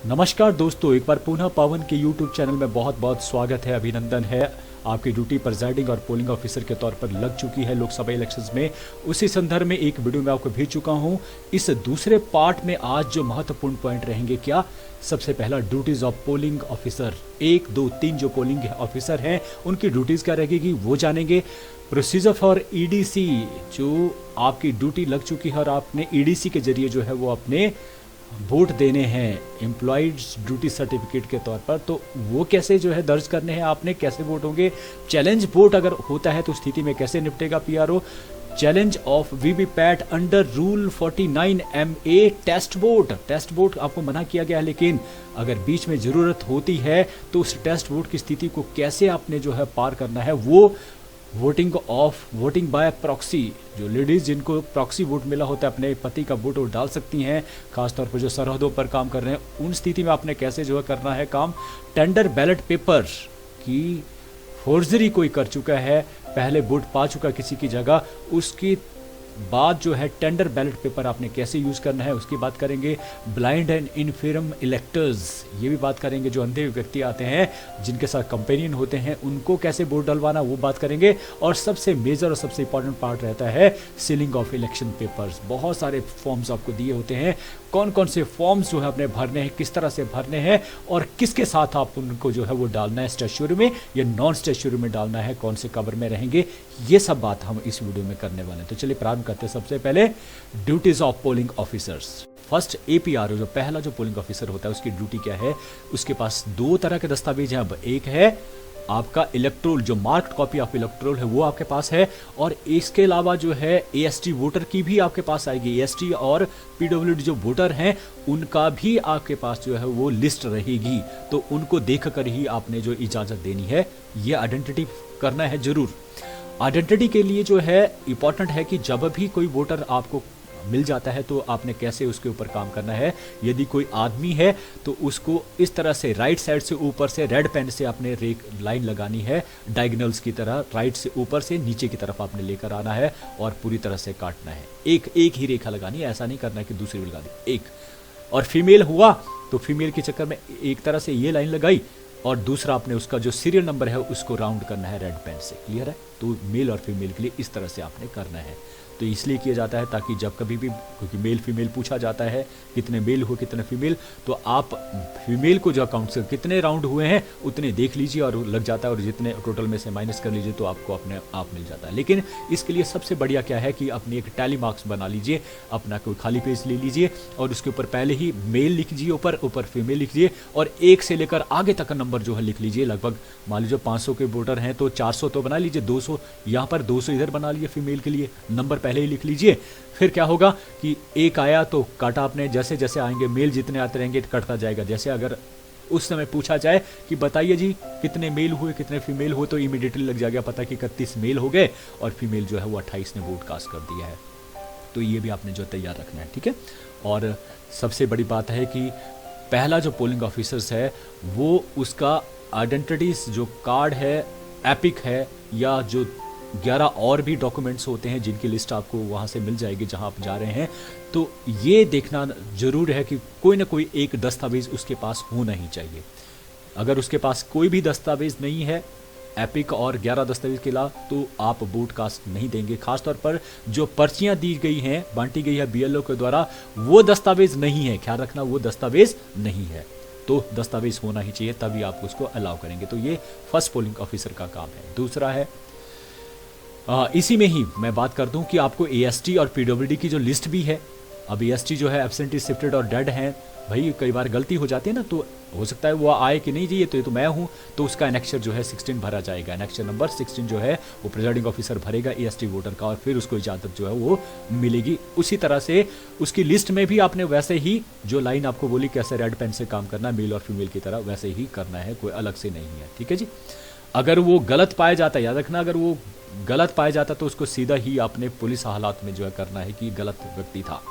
नमस्कार दोस्तों, एक बार पुनः पावन के YouTube चैनल में बहुत बहुत स्वागत है, अभिनंदन है। आपकी ड्यूटी प्रिजाइडिंग और पोलिंग ऑफिसर के तौर पर लग चुकी है लोकसभा इलेक्शंस में। उसी संदर्भ में एक वीडियो मैं आपको भेज चुका हूं। इस दूसरे पार्ट में आज जो महत्वपूर्ण पॉइंट रहेंगे, क्या सबसे पहला ड्यूटीज ऑफ पोलिंग ऑफिसर, 1, 2, 3 जो पोलिंग ऑफिसर हैं उनकी ड्यूटीज क्या रहेगी वो जानेंगे। प्रोसीजर फॉर ईडीसी, जो आपकी ड्यूटी लग चुकी है और आपने ईडीसी के जरिए जो है वो अपने वोट देने हैं एम्प्लॉयज ड्यूटी सर्टिफिकेट के तौर पर, तो वो कैसे जो है दर्ज करने हैं, आपने कैसे वोट होंगे। चैलेंज वोट अगर होता है तो स्थिति में कैसे निपटेगा PRO. Challenge of VVPAT under rule 49MA test vote आपको मना किया गया है, लेकिन अगर बीच में ज़रूरत होती है तो उस टेस्ट वोट की स्थिति को कैसे आपने जो है पार करना है। वो वोटिंग बाय प्रॉक्सी, जो लेडीज जिनको प्रॉक्सी वोट मिला होता है अपने पति का वोट वो डाल सकती हैं, खासतौर पर जो सरहदों पर काम कर रहे हैं उन स्थिति में आपने कैसे जो है करना है काम। टेंडर बैलेट पेपर की फोर्जरी कोई कर चुका है, पहले वोट पा चुका किसी की जगह, उसकी बाद जो है टेंडर बैलेट पेपर आपने कैसे यूज़ करना है उसकी बात करेंगे। ब्लाइंड एंड इनफिर्म इलेक्टर्स, ये भी बात करेंगे। जो अंधे व्यक्ति आते हैं जिनके साथ कंपेनियन होते हैं उनको कैसे वोट डलवाना वो बात करेंगे। और सबसे मेजर और सबसे इंपॉर्टेंट पार्ट रहता है सीलिंग ऑफ इलेक्शन पेपर्स। बहुत सारे फॉर्म्स आपको दिए होते हैं, कौन कौन से फॉर्म्स जो है अपने भरने हैं, किस तरह से भरने हैं और किसके साथ आप उनको जो है वो डालना है, स्टेच्यूरी में या नॉन स्टेच्यूरी में डालना है, कौन से कवर में रहेंगे, ये सब बात हम इस वीडियो में करने वाले हैं। तो चलिए प्रारंभ करते हैं। सबसे पहले duties of polling officers. First APRO, जो पहला जो पोलिंग ऑफिसर होता है उसकी ड्यूटी क्या है। उसके पास 2 तरह के दस्तावेज हैं। अब एक है आपका इलेक्ट्रोल, जो मार्क्ड कॉपी ऑफ इलेक्ट्रोल है वो आपके पास है, और इसके अलावा जो है एएसटी वोटर की भी आपके पास आएगी। एएसटी और पीडब्ल्यूडी जो वोटर हैं उनका भी आपके पास जो है वो लिस्ट रहेगी, तो उनको देख कर ही आपने जो इजाज़त देनी है, ये आइडेंटिटी करना है जरूर। आइडेंटिटी के लिए जो है इंपॉर्टेंट है कि जब भी कोई वोटर आपको मिल जाता है तो आपने कैसे उसके ऊपर काम करना है। यदि कोई आदमी है तो उसको इस तरह से राइट साइड से ऊपर से रेड पेन से आपने लाइन लगानी है, डायगोनल्स की तरह, राइट से ऊपर से नीचे की तरफ आपने लेकर आना है और पूरी तरह से काटना है। एक ही रेखा लगानी है, ऐसा नहीं करना है कि दूसरी भी लगा दी एक। और फीमेल हुआ तो फीमेल के चक्कर में एक तरह से ये लाइन लगाई और दूसरा आपने उसका जो सीरियल नंबर है उसको राउंड करना है रेड पेन से। क्लियर है? तो मेल और फीमेल के लिए इस तरह से आपने करना है। तो इसलिए किया जाता है ताकि जब कभी भी, क्योंकि मेल फीमेल पूछा जाता है कितने मेल हुए कितने फीमेल, तो आप फीमेल को जो अकाउंट से कितने राउंड हुए हैं उतने देख लीजिए और लग जाता है, और जितने टोटल में से माइनस कर लीजिए तो आपको अपने आप मिल जाता है। लेकिन इसके लिए सबसे बढ़िया क्या है कि अपनी एक टैली मार्क्स बना लीजिए, अपना कोई खाली पेज ले लीजिए और उसके ऊपर पहले ही मेल लिख लीजिए, ऊपर फीमेल लिख लीजिए, और 1 से लेकर आगे तक का नंबर जो है लिख लीजिए। लगभग मान लीजिए 500 के वोटर हैं तो 400 तो बना लीजिए, 200 यहाँ पर, 200 इधर बना लीजिए फीमेल के लिए, नंबर पहले ही लिख लीजिए। फिर क्या होगा कि एक आया तो काटा आपने, जैसे जैसे आएंगे मेल जितने आते रहेंगे कटता जाएगा। जैसे अगर उस समय पूछा जाए कि बताइए जी कितने मेल हुए कितने फीमेल हुए, तो इमीडिएटली लग जाएगा पता कि 31 मेल हो गए और फीमेल जो है वो 28 ने वोट कास्ट कर दिया है। तो ये भी आपने जो तैयार रखना है, ठीक है। और सबसे बड़ी बात है कि पहला जो पोलिंग ऑफिसर्स है वो उसका आइडेंटिटीज जो कार्ड है, एपिक है, या जो 11 और भी डॉक्यूमेंट्स होते हैं जिनकी लिस्ट आपको वहाँ से मिल जाएगी जहाँ आप जा रहे हैं। तो ये देखना जरूर है कि कोई ना कोई एक दस्तावेज उसके पास होना ही चाहिए। अगर उसके पास कोई भी दस्तावेज नहीं है, एपिक और 11 दस्तावेज के अलावा, तो आप वोट कास्ट नहीं देंगे। खासतौर पर जो पर्चियाँ दी गई हैं, बांटी गई है बीएलओ के द्वारा, वो दस्तावेज नहीं है, ख्याल रखना वो दस्तावेज नहीं है। तो दस्तावेज होना ही चाहिए, तभी आप उसको अलाउ करेंगे। तो ये फर्स्ट पोलिंग ऑफिसर का काम है। दूसरा है, इसी में ही मैं बात कर दूं कि आपको एएसटी और पीडब्ल्यूडी की जो लिस्ट भी है। अब एएसटी जो है एब्सेंटी, शिफ्टेड और डेड हैं, भाई कई बार गलती हो जाती है ना, तो हो सकता है वो आए कि नहीं जी, ये तो मैं हूँ, तो उसका एनेक्चर जो है 16 भरा जाएगा। एनेक्चर नंबर 16 जो है वो प्रिजाइडिंग ऑफिसर भरेगा एएसटी वोटर का, और फिर उसको इजाज़त जो है वो मिलेगी। उसी तरह से उसकी लिस्ट में भी आपने वैसे ही जो लाइन आपको बोली कैसे रेड पेन से काम करना है, मेल और फीमेल की तरह वैसे ही करना है, कोई अलग से नहीं है, ठीक है जी। अगर वो गलत पाया जाता है, याद रखना, अगर वो गलत पाया जाता तो उसको सीधा ही आपने पुलिस हालात में जो है करना है कि गलत व्यक्ति था।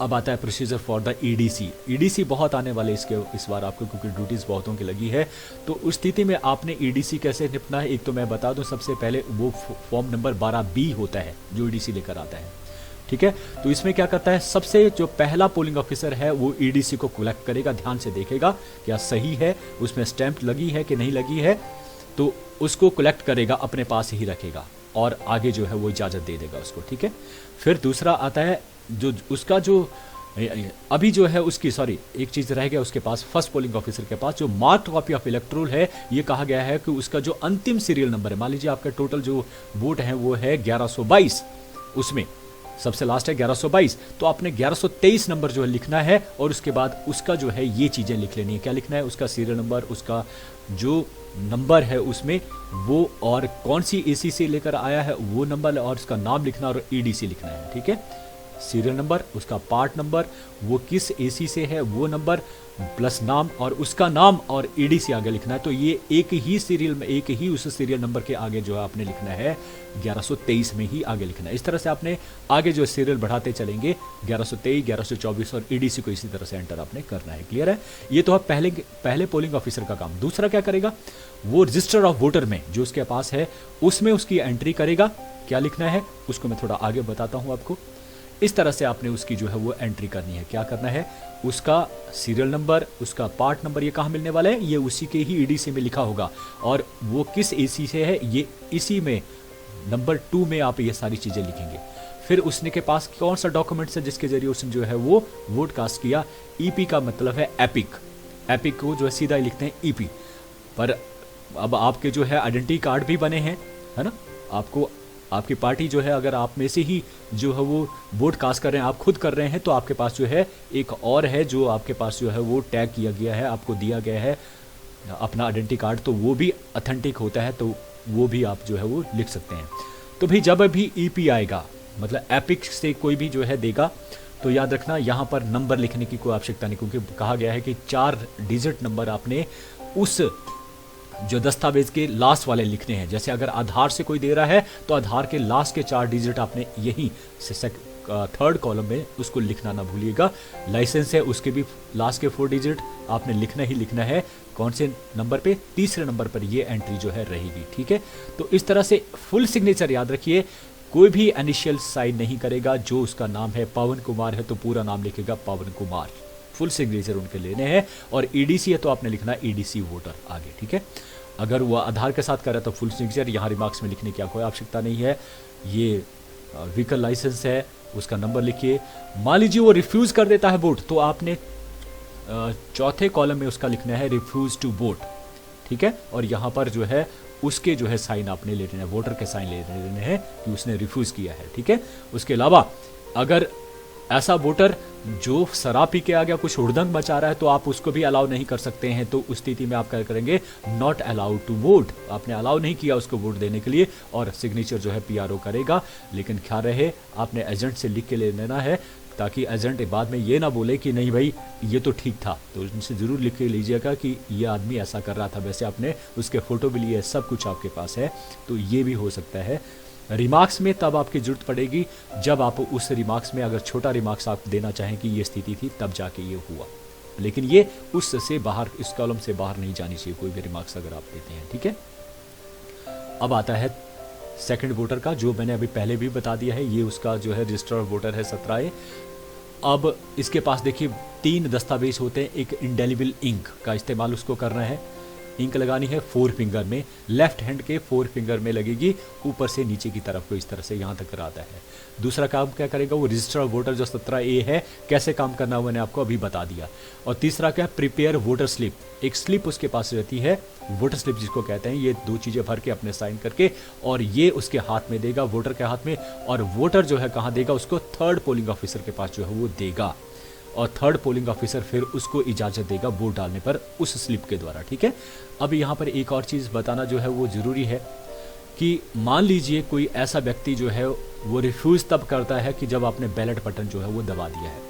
अब आता है procedure for the EDC. EDC बहुत आने वाले इस बार आपको, क्योंकि ड्यूटीज बहुतों की लगी है। तो उस स्थिति में आपने ईडीसी कैसे निपटना है, एक तो मैं बता दूं, सबसे पहले वो फॉर्म नंबर 12B होता है जो ईडीसी लेकर आता है, ठीक है। तो इसमें क्या करता है, सबसे जो पहला पोलिंग ऑफिसर है वो ईडीसी को कलेक्ट करेगा, ध्यान से देखेगा क्या सही है, उसमें स्टैंप लगी है कि नहीं लगी है, तो उसको कलेक्ट करेगा, अपने पास ही रखेगा और आगे जो है वो इजाज़त दे देगा उसको, ठीक है। फिर दूसरा आता है जो उसका जो अभी जो है उसकी एक चीज़ रह गया उसके पास, फर्स्ट पोलिंग ऑफिसर के पास जो मार्क्ड कॉपी ऑफ इलेक्टोरल है, ये कहा गया है कि उसका जो अंतिम सीरियल नंबर है, मान लीजिए आपका टोटल जो वोट है वो है 1122, उसमें सबसे लास्ट है 1122, तो आपने 1123 नंबर जो है लिखना है और उसके बाद उसका जो है ये चीज़ें लिख लेनी है। क्या लिखना है, उसका सीरियल नंबर, उसका जो नंबर है उसमें वो, और कौन सी एसी से लेकर आया है वो नंबर, और उसका नाम लिखना और ईडीसी लिखना है, ठीक है। सीरियल नंबर, उसका पार्ट नंबर, वो किस एसी से है वो नंबर, प्लस नाम, और उसका नाम और ईडीसी आगे लिखना है। तो ये एक ही सीरियल में, एक ही उस सीरियल नंबर के आगे जो है आपने लिखना है 1123 में ही आगे लिखना है। इस तरह से आपने आगे जो सीरियल बढ़ाते चलेंगे 1123, 1124 और ईडीसी को इसी तरह से एंटर आपने करना है। क्लियर है, ये तो है पहले पोलिंग ऑफिसर का काम। दूसरा क्या करेगा, वो रजिस्टर ऑफ वोटर में जो उसके पास है उसमें उसकी एंट्री करेगा, क्या लिखना है उसको मैं थोड़ा आगे बताता हूं आपको। इस तरह से आपने उसकी जो है वो एंट्री करनी है। क्या करना है, उसका सीरियल नंबर, उसका पार्ट नंबर, ये कहाँ मिलने वाला है, ये उसी के ही ईडीसी में लिखा होगा, और वो किस एसी से है ये इसी में नंबर 2 में आप ये सारी चीज़ें लिखेंगे। फिर उसने के पास कौन सा डॉक्यूमेंट्स है जिसके जरिए उसने जो है वो वोट कास्ट किया, ईपी का मतलब है एपिक, एपिक को जो है सीधा ही लिखते हैं ईपी। पर अब आपके जो है आइडेंटिटी कार्ड भी बने हैं, है ना, आपको आपकी पार्टी जो है, अगर आप में से ही जो है वो वोट कास्ट कर रहे हैं, आप खुद कर रहे हैं, तो आपके पास जो है एक और है जो आपके पास जो है वो टैग किया गया है, आपको दिया गया है अपना आइडेंटिटी कार्ड, तो वो भी ऑथेंटिक होता है, तो वो भी आप जो है वो लिख सकते हैं। तो भाई जब भी ईपी आएगा, मतलब एपिक से कोई भी जो है देगा, तो याद रखना यहाँ पर नंबर लिखने की कोई आवश्यकता नहीं, क्योंकि कहा गया है कि 4 डिजिट नंबर आपने उस जो दस्तावेज के लास्ट वाले लिखने हैं। जैसे अगर आधार से कोई दे रहा है तो आधार के लास्ट के 4 डिजिट आपने यही थर्ड कॉलम में उसको लिखना ना भूलिएगा। लाइसेंस है उसके भी लास्ट के 4 डिजिट आपने लिखना ही लिखना है। कौन से नंबर पे, तीसरे नंबर पर ये एंट्री जो है रहेगी, ठीक है। तो इस तरह से फुल सिग्नेचर याद रखिए, कोई भी इनिशियल साइन नहीं करेगा। जो उसका नाम है पवन कुमार है तो पूरा नाम लिखेगा पवन कुमार, फुल सिग्नेचर उनके लेने हैं। और ईडीसी है तो आपने लिखना ईडीसी वोटर आगे, ठीक है। अगर वो आधार के साथ कर रहा है तो फुल सिग्नेचर, यहाँ रिमार्क्स में लिखने की कोई आवश्यकता नहीं है। ये व्हीकल लाइसेंस है, उसका नंबर लिखिए। मान लीजिए वो रिफ्यूज़ कर देता है वोट, तो आपने चौथे कॉलम में उसका लिखना है रिफ्यूज़ टू वोट, ठीक है। और यहाँ पर जो है उसके जो है साइन आपने ले लेने हैं, वोटर के साइन ले लेने हैं कि उसने रिफ्यूज़ किया है, ठीक है। उसके अलावा अगर ऐसा वोटर जो शराब पी के आ गया, कुछ हुड़दंग मचा रहा है, तो आप उसको भी अलाउ नहीं कर सकते हैं। तो उस स्थिति में आप क्या करेंगे, नॉट अलाउड टू वोट, आपने अलाउ नहीं किया उसको वोट देने के लिए, और सिग्नेचर जो है पीआरओ करेगा। लेकिन ख्याल रहे आपने एजेंट से लिख के ले लेना है, ताकि एजेंट बाद में ये ना बोले कि नहीं भाई ये तो ठीक था। तो उनसे ज़रूर लिख के लीजिएगा कि ये आदमी ऐसा कर रहा था, वैसे आपने उसके फ़ोटो भी लिए, सब कुछ आपके पास है। तो ये भी हो सकता है। रिमार्क्स में तब आपकी जरूरत पड़ेगी जब आप उस रिमार्क्स में अगर छोटा रिमार्क्स आप देना चाहें कि ये स्थिति थी, तब जाके ये हुआ। लेकिन ये उससे बाहर, इस कॉलम से बाहर नहीं जानी चाहिए कोई भी रिमार्क्स अगर आप देते हैं, ठीक है। अब आता है सेकंड वोटर का, जो मैंने अभी पहले भी बता दिया है। ये उसका जो है रजिस्टर ऑफ वोटर है 17A। अब इसके पास देखिए 3 दस्तावेज होते हैं। एक इंडेलिबल इंक का इस्तेमाल उसको करना है, इंक लगानी है 4 फिंगर में, लेफ्ट हैंड के 4 फिंगर में लगेगी, ऊपर से नीचे की तरफ को इस तरह से यहाँ तक कराता है। दूसरा काम क्या करेगा, वो रजिस्टर ऑफ वोटर जो 17A है, कैसे काम करना है मैंने आपको अभी बता दिया। और तीसरा क्या, प्रिपेयर वोटर स्लिप, एक स्लिप उसके पास रहती है, वोटर स्लिप जिसको कहते हैं। ये 2 चीज़ें भर के अपने साइन करके, और ये उसके हाथ में देगा, वोटर के हाथ में। और वोटर जो है कहाँ देगा, उसको थर्ड पोलिंग ऑफिसर के पास जो है वो देगा, और थर्ड पोलिंग ऑफिसर फिर उसको इजाज़त देगा वोट डालने पर उस स्लिप के द्वारा, ठीक है। अब यहाँ पर एक और चीज़ बताना जो है वो ज़रूरी है कि मान लीजिए कोई ऐसा व्यक्ति जो है वो रिफ्यूज़ तब करता है कि जब आपने बैलेट बटन जो है वो दबा दिया है,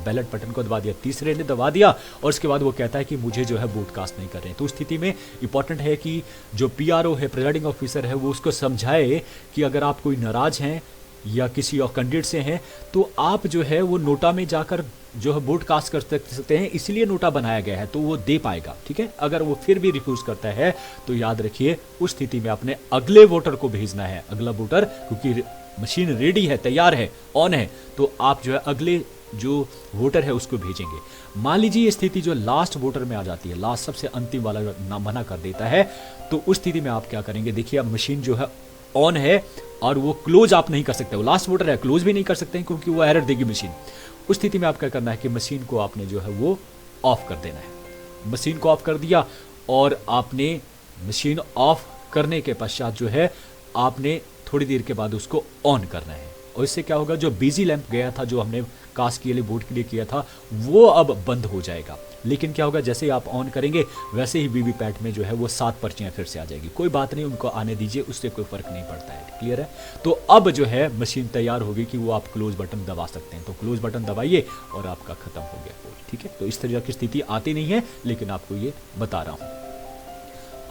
बैलेट बटन को दबा दिया, तीसरे ने दबा दिया, और उसके बाद वो कहता है कि मुझे जो है वोट कास्ट नहीं कर रहे हैं। तो उस स्थिति में इंपॉर्टेंट है कि जो पीआरओ है, प्रिजाइडिंग ऑफिसर है, वो उसको समझाए कि अगर आप कोई नाराज़ हैं या किसी और कैंडिडेट से हैं, तो आप जो है वो नोटा में जाकर जो है वोट कास्ट कर सकते हैं, इसलिए नोटा बनाया गया है, तो वो दे पाएगा, ठीक है। अगर वो फिर भी रिफ्यूज करता है तो याद रखिए उस स्थिति में आपने अगले वोटर को भेजना है, अगला वोटर, क्योंकि मशीन रेडी है, तैयार है, ऑन है, तो आप जो है अगले जो वोटर है उसको भेजेंगे। मान लीजिए ये स्थिति जो लास्ट वोटर में आ जाती है, लास्ट सबसे अंतिम वाला ना मना कर देता है, तो उस स्थिति में आप क्या करेंगे? देखिए अब मशीन जो है ऑन है और वो क्लोज आप नहीं कर सकते, वो लास्ट वोटर है, क्लोज भी नहीं कर सकते हैं क्योंकि वो एरर देगी मशीन। उस स्थिति में आप क्या करना है कि मशीन को आपने जो है वो ऑफ कर देना है। मशीन को ऑफ कर दिया और आपने मशीन ऑफ करने के पश्चात जो है आपने थोड़ी देर के बाद उसको ऑन करना है। और इससे क्या होगा, जो बिजी लैंप गया था, जो हमने कास्ट के लिए बोर्ड के लिए किया था, वो अब बंद हो जाएगा। लेकिन क्या होगा, जैसे ही आप ऑन करेंगे वैसे ही वीवीपैट में जो है वो 7 पर्चियां फिर से आ जाएगी। कोई बात नहीं, उनको आने दीजिए, उससे कोई फर्क नहीं पड़ता है। क्लियर है? तो अब जो है मशीन तैयार होगी कि वो आप क्लोज बटन दबा सकते हैं। तो क्लोज बटन दबाइए और आपका खत्म हो गया पोल। ठीक है, तो इस तरह की स्थिति आती नहीं है, लेकिन आपको ये बता रहा हूं।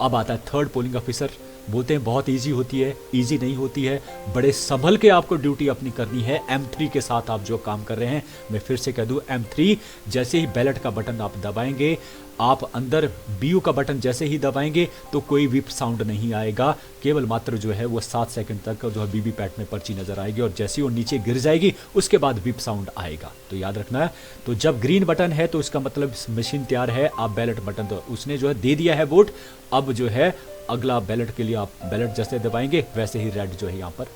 अब आता है थर्ड पोलिंग ऑफिसर। बोलते हैं बहुत इजी होती है, इजी नहीं होती है, बड़े संभल के आपको ड्यूटी अपनी करनी है। M3 के साथ आप जो काम कर रहे हैं, मैं फिर से कह दूं, M3 जैसे ही बैलेट का बटन आप दबाएंगे, आप अंदर BU का बटन जैसे ही दबाएंगे तो कोई विप साउंड नहीं आएगा, केवल मात्र जो है वो 7 सेकंड तक जो है वीवीपैट में पर्ची नजर आएगी और जैसे ही वो नीचे गिर जाएगी उसके बाद विप साउंड आएगा। तो याद रखना है। तो जब ग्रीन बटन है तो इसका मतलब मशीन तैयार है। आप बैलेट बटन तो उसने जो है दे दिया है वोट, अब जो है अगला बैलेट के लिए आप बैलेट जैसे दबाएंगे वैसे ही रेड जो है यहाँ पर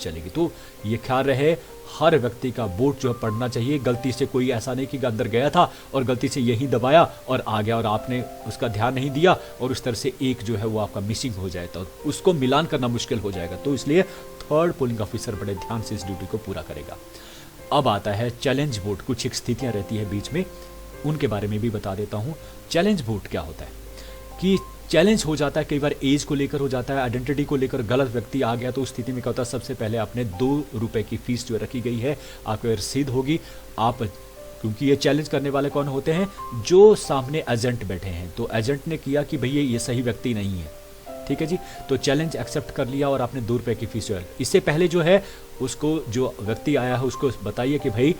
जलेगी। तो ये ख्याल रहे, हर व्यक्ति का वोट जो है पढ़ना चाहिए। गलती से कोई ऐसा नहीं कि अंदर गया था और गलती से यही दबाया और आ गया और आपने उसका ध्यान नहीं दिया और उस तरह से एक जो है वो आपका मिसिंग हो जाए तो उसको मिलान करना मुश्किल हो जाएगा। तो इसलिए थर्ड पोलिंग ऑफिसर बड़े ध्यान से इस ड्यूटी को पूरा करेगा। अब आता है चैलेंज वोट। कुछ एक स्थितियां रहती है बीच में, उनके बारे में भी बता देता हूँ। चैलेंज वोट क्या होता है कि चैलेंज हो जाता है, कई बार एज को लेकर हो जाता है, आइडेंटिटी को लेकर गलत व्यक्ति आ गया, तो उस स्थिति में क्या होता है, सबसे पहले आपने 2 रुपए की फीस जो रखी गई है आपको रसीद होगी। आप क्योंकि ये चैलेंज करने वाले कौन होते हैं, जो सामने एजेंट बैठे हैं, तो एजेंट ने किया कि भैया ये सही व्यक्ति नहीं है, ठीक है जी, तो चैलेंज एक्सेप्ट कर लिया और आपने 2 रुपए की फीस जो है, इससे पहले जो है उसको जो व्यक्ति आया है उसको बताइए कि भाई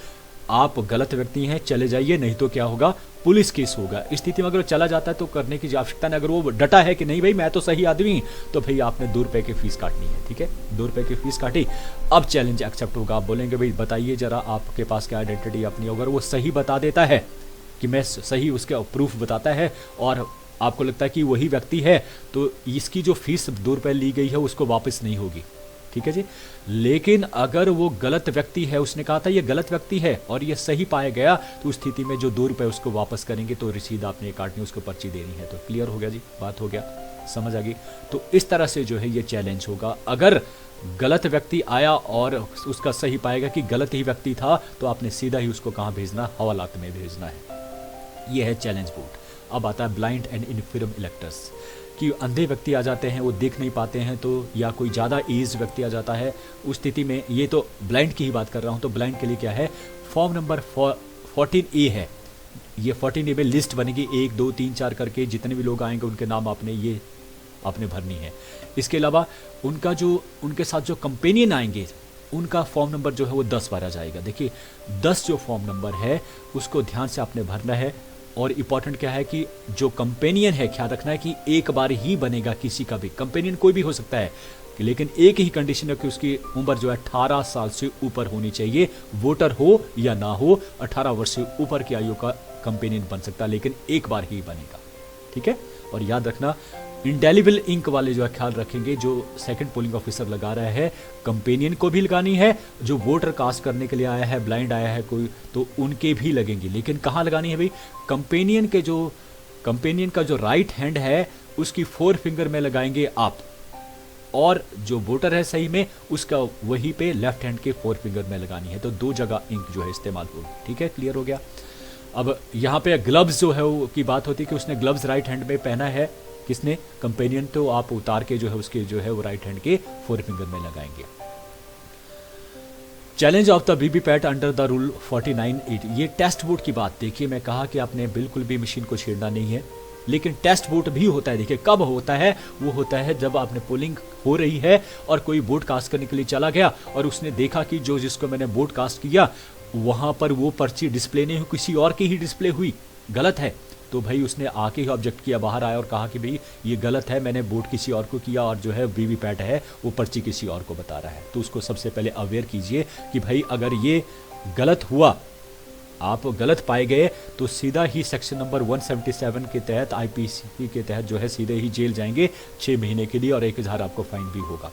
आप गलत व्यक्ति हैं, चले जाइए, नहीं तो क्या होगा, पुलिस केस होगा। इस स्थिति में अगर चला जाता है तो करने की आवश्यकता नहीं। अगर वो डटा है कि नहीं भाई मैं तो सही आदमी, तो भाई आपने 2 रुपए की फीस काटनी है। ठीक है, 2 रुपए की फीस काटी, अब चैलेंज एक्सेप्ट होगा। आप बोलेंगे भाई बताइए जरा आपके पास क्या आइडेंटिटी अपनी। अगर वो सही बता देता है कि मैं सही, उसके प्रूफ बताता है और आपको लगता है कि वही व्यक्ति है, तो इसकी जो फीस 2 रुपए ली गई है उसको वापस नहीं होगी। ठीक है जी। लेकिन अगर वो गलत व्यक्ति है, उसने कहा था ये गलत व्यक्ति है और ये सही पाया गया, तो उस स्थिति में जो 2 रुपए उसको वापस करेंगे, तो रसीद आपने काटनी, उसको पर्ची देनी है। तो क्लियर हो गया जी, बात हो गया, समझ आ गई। तो इस तरह से जो है ये चैलेंज होगा। अगर गलत व्यक्ति आया और उसका सही पाएगा कि गलत ही व्यक्ति था, तो आपने सीधा ही उसको कहाँ भेजना, हवालात में भेजना है। ये है चैलेंज वोट। अब आता है ब्लाइंड एंड इनफिर्म इलेक्टर्स, कि अंधे व्यक्ति आ जाते हैं, वो देख नहीं पाते हैं, तो या कोई ज़्यादा एज व्यक्ति आ जाता है, उस स्थिति में, ये तो ब्लाइंड की ही बात कर रहा हूँ, तो ब्लाइंड के लिए क्या है, फॉर्म नंबर 14A है। ये 14A में लिस्ट बनेगी 1 2 3 4 करके, जितने भी लोग आएंगे उनके नाम आपने भरनी है। इसके अलावा उनका जो उनके साथ जो कंपेनियन आएंगे उनका फॉर्म नंबर जो है वो 10 बार आ जाएगा। देखिए 10 जो फॉर्म नंबर है उसको ध्यान से आपने भरना है। और इम्पॉर्टेंट क्या है कि जो कंपेनियन है, ख्याल रखना है कि एक बार ही बनेगा, किसी का भी कंपेनियन कोई भी हो सकता है, लेकिन एक ही कंडीशन है कि उसकी उम्र जो है 18 साल से ऊपर होनी चाहिए। वोटर हो या ना हो, 18 वर्ष से ऊपर की आयु का कंपेनियन बन सकता है, लेकिन एक बार ही बनेगा। ठीक है, और याद रखना इंडेलिबल इंक वाले जो है ख्याल रखेंगे, जो सेकंड पोलिंग ऑफिसर लगा रहा है, कंपेनियन को भी लगानी है, जो वोटर कास्ट करने के लिए आया है, ब्लाइंड आया है कोई, तो उनके भी लगेंगी। लेकिन कहाँ लगानी है भाई, कंपेनियन का जो राइट हैंड है उसकी 4 फिंगर में लगाएंगे आप, और जो वोटर है सही में उसका वहीं पे लेफ्ट हैंड के 4 फिंगर में लगानी है। तो 2 जगह इंक जो है इस्तेमाल होगी। ठीक है, क्लियर हो गया। अब यहाँ पे ग्लव्स जो है वो की बात होती है कि उसने ग्लव्स राइट हैंड में पहना है, किसने, कंपेनियन, तो आप उतार के जो है उसके जो है वो राइट हैंड के 4 फिंगर में लगाएंगे। Challenge of the VVPAT under the rule 49(8), ये टेस्ट वोट की बात। देखिए मैं कहा कि आपने बिल्कुल भी मशीन को छेड़ना नहीं है, लेकिन टेस्ट वोट भी होता है। देखिए कब होता है, वो होता है जब आपने पोलिंग हो रही है और कोई वोट कास्ट करने के लिए चला गया और उसने देखा कि जो जिसको मैंने वोट कास्ट किया वहां पर वो पर्ची डिस्प्ले नहीं हुई, किसी और की ही डिस्प्ले हुई, गलत है, तो भाई उसने आके ही ऑब्जेक्ट किया, बाहर आया और कहा कि भाई ये गलत है, मैंने वोट किसी और को किया और जो है वीवीपैट है वो पर्ची किसी और को बता रहा है। तो उसको सबसे पहले अवेयर कीजिए कि भाई अगर ये गलत हुआ, आप गलत पाए गए, तो सीधा ही सेक्शन नंबर 177 के तहत आईपीसी के तहत जो है सीधे ही जेल जाएंगे 6 महीने के लिए और 1000 आपको फाइन भी होगा।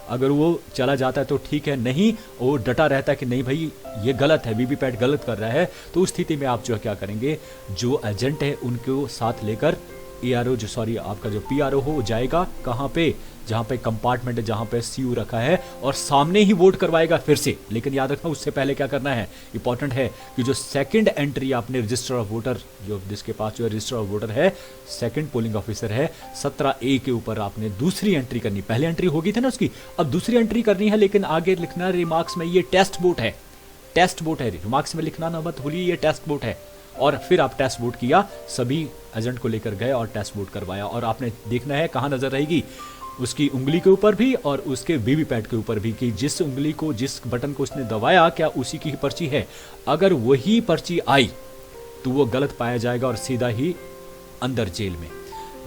अगर वो चला जाता है तो ठीक है, नहीं वो डटा रहता है कि नहीं भाई ये गलत है, वीवीपैट गलत कर रहा है, तो उस स्थिति में आप जो है क्या करेंगे, जो एजेंट है उनको साथ लेकर एआरओ जो सॉरी आपका जो पीआरओ हो वो जाएगा कहाँ पे, जहाँ पे कंपार्टमेंट है, जहाँ पे सीयू रखा है, और सामने ही वोट करवाएगा फिर से। लेकिन याद रखना उससे पहले क्या करना है, इंपॉर्टेंट है कि जो सेकंड एंट्री आपने रजिस्टर ऑफ वोटर, जो जिसके पास जो है रजिस्टर ऑफ वोटर है, सेकंड पोलिंग ऑफिसर है, 17A के ऊपर आपने दूसरी एंट्री करनी। पहले एंट्री होगी थी ना उसकी, अब दूसरी एंट्री करनी है, लेकिन आगे लिखना रिमार्क्स में ये टेस्ट वोट है, टेस्ट वोट है, रिमार्क्स में लिखना ना मत भूलिए ये टेस्ट वोट है। और फिर आप टेस्ट वोट किया, सभी एजेंट को लेकर गए और टेस्ट वोट करवाया, और आपने देखना है कहाँ नजर रहेगी, उसकी उंगली के ऊपर भी और उसके वीवीपैट के ऊपर भी, कि जिस उंगली को जिस बटन को उसने दबाया क्या उसी की ही पर्ची है। अगर वही पर्ची आई तो वो गलत पाया जाएगा और सीधा ही अंदर जेल में।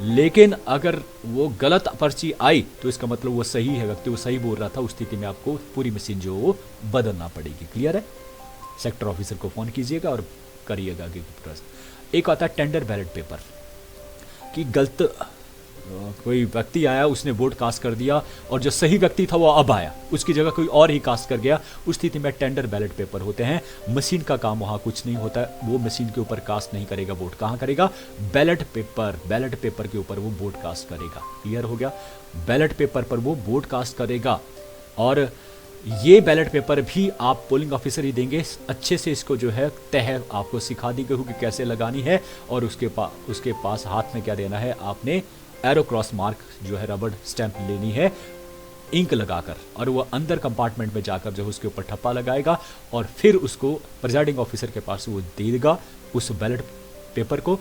लेकिन अगर वो गलत पर्ची आई तो इसका मतलब वो सही है, व्यक्ति वो सही बोल रहा था, उस स्थिति में आपको पूरी मशीन जो वो बदलना पड़ेगी। क्लियर है? सेक्टर ऑफिसर को फोन कीजिएगा और करिएगा आगे की प्रोसेस। एक आता है टेंडर बैलेट पेपर, कि गलत कोई व्यक्ति आया, उसने वोट कास्ट कर दिया और जो सही व्यक्ति था वो अब आया, उसकी जगह कोई और ही कास्ट कर गया, उस स्थिति में टेंडर बैलेट पेपर होते हैं। मशीन का काम वहाँ कुछ नहीं होता है, वो मशीन के ऊपर कास्ट नहीं करेगा वोट, कहाँ करेगा, बैलेट पेपर के ऊपर वो वोट कास्ट करेगा। क्लियर हो गया? बैलेट पेपर पर वो वोट कास्ट करेगा, और ये बैलेट पेपर भी आप पोलिंग ऑफिसर ही देंगे। अच्छे से इसको जो है तह आपको सिखा दी गई होगी कैसे लगानी है, और उसके पास हाथ में क्या देना है, आपने एरो क्रॉस मार्क जो है रबड़ स्टैंप लेनी है इंक लगाकर, और वो अंदर कंपार्टमेंट में जाकर जो है उसके ऊपर ठप्पा लगाएगा और फिर उसको प्रिजाइडिंग ऑफिसर के पास वो दे देगा उस बैलेट पेपर को।